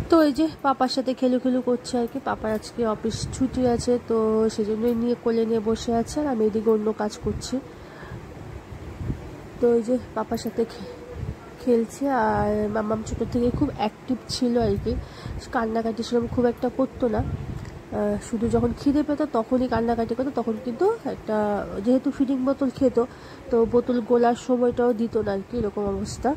তো এই যে পাপার সাথে খেলু করছে আর কি। পাপার আজকে অফিস ছুটি আছে, তো সেজন্যই নিয়ে কোলে নিয়ে বসে আছে, আর আমি এদিকে অন্য কাজ করছি। তো এই যে পাপার সাথে খেলছে। আর মাম্মাম ছোটো থেকে খুব অ্যাক্টিভ ছিল আর কি, কান্নাকাটি সেরকম খুব একটা করতো না, শুধু যখন খিদে পেত তখনই কান্নাকাটি করতো। তখন কিন্তু একটা যেহেতু ফিডিং বোতল খেত, তো বোতল গোলার সময়টাও দিত না আর কি, এরকম অবস্থা।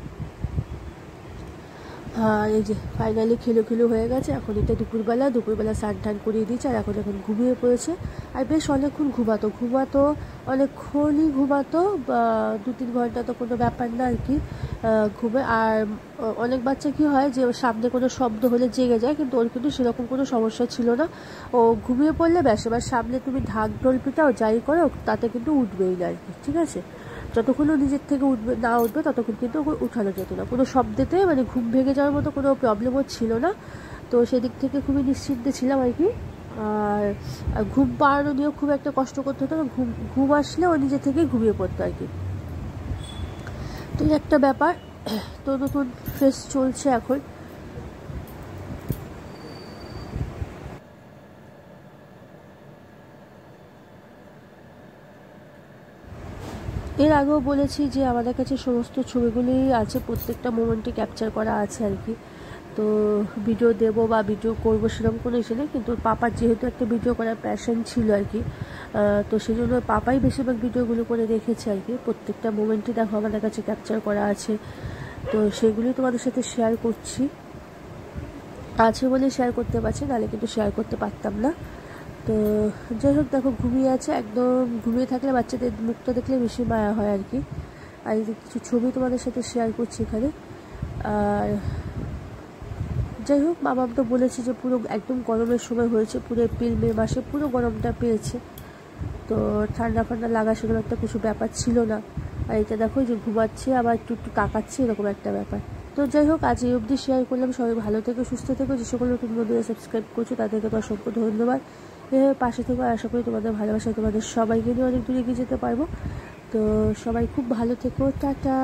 আর এই যে ফাইনালি খেলু হয়ে গেছে। এখন এটা দুপুরবেলা স্নান টান করিয়ে দিয়েছে, আর এখন ঘুমিয়ে পড়েছে। আর বেশ অনেকক্ষণ ঘুমাতো অনেকক্ষণই ঘুমাতো, 2-3 ঘন্টা তো কোনো ব্যাপার না আর কি ঘুমে। আর অনেক বাচ্চা কি হয় যে সামনে কোনো শব্দ হলে জেগে যায়, কিন্তু ওর কিন্তু সেরকম কোনো সমস্যা ছিল না। ও ঘুমিয়ে পড়লে ব্যাস, এবার সামনে তুমি ঢাক ঢোল পিটাও যাই করো, তাতে কিন্তু উঠবেই না আর কি, ঠিক আছে। যতক্ষণ নিজের থেকে উঠবে ততক্ষণ কিন্তু উঠানো যেত না, কোনো শব্দেতে মানে ঘুম ভেঙে যাওয়ার মতো কোনো প্রবলেমও ছিল না। তো সেদিক থেকে খুবই নিশ্চিন্তে ছিলাম আর কি। আর ঘুম পাড়ানো নিয়েও খুব একটা কষ্ট করতে হতো না, ঘুম আসলে ও নিজে থেকেই ঘুমিয়ে পড়তো আর কি। তো এই একটা ব্যাপার। তো নতুন ফেস চলছে এখন। এর আগেও বলেছি যে আমাদের কাছে সমস্ত ছবিগুলোই আছে, প্রত্যেকটা মোমেন্টে ক্যাপচার করা আছে আর কি। তো ভিডিও দেবো বা ভিডিও করবো সেরকম কোনো ইস্যু নেই, কিন্তু পাপার যেহেতু একটা ভিডিও করার প্যাশন ছিল আর কি, তো সেই জন্য পাপাই বেশিরভাগ ভিডিওগুলো করে রেখেছে আর কি। প্রত্যেকটা মোমেন্টই দেখো আমাদের কাছে ক্যাপচার করা আছে, তো সেগুলোই তোমাদের সাথে শেয়ার করছি। আছে বলে শেয়ার করতে পারছি, নাহলে কিন্তু শেয়ার করতে পারতাম না। তো যাই হোক, দেখো ঘুমিয়ে আছে, একদম ঘুমিয়ে থাকলে বাচ্চাদের মুখটা দেখলে বেশি মায়া হয় আর কি। আর কিছু ছবি তোমাদের সাথে শেয়ার করছি এখানে। আর যাই হোক, মামাম তো বলেছে যে পুরো একদম গরমের সময় হয়েছে, পুরো এপ্রিল মে মাসে পুরো গরমটা পেয়েছে, তো ঠান্ডা ফান্ডা লাগা সেগুলো একটা কিছু ব্যাপার ছিল না। আর এটা দেখো যে ঘুমাচ্ছে আবার একটু তাকাচ্ছে, এরকম একটা ব্যাপার। তো যাই হোক, আজ এই অবধি শেয়ার করলাম। সবাই ভালো থেকো, সুস্থ থেকো। যে সকল নতুন বন্ধুরা সাবস্ক্রাইব করছো তাদেরকে তো অসংখ্য ধন্যবাদ। এভাবে পাশে থেকো, আশা করি তোমাদের ভালোবাসায় তোমাদের সবাইকে নিয়ে অনেক দূরে এগিয়ে যেতে পারবো। তো সবাই খুব ভালো থেকো, টাটা।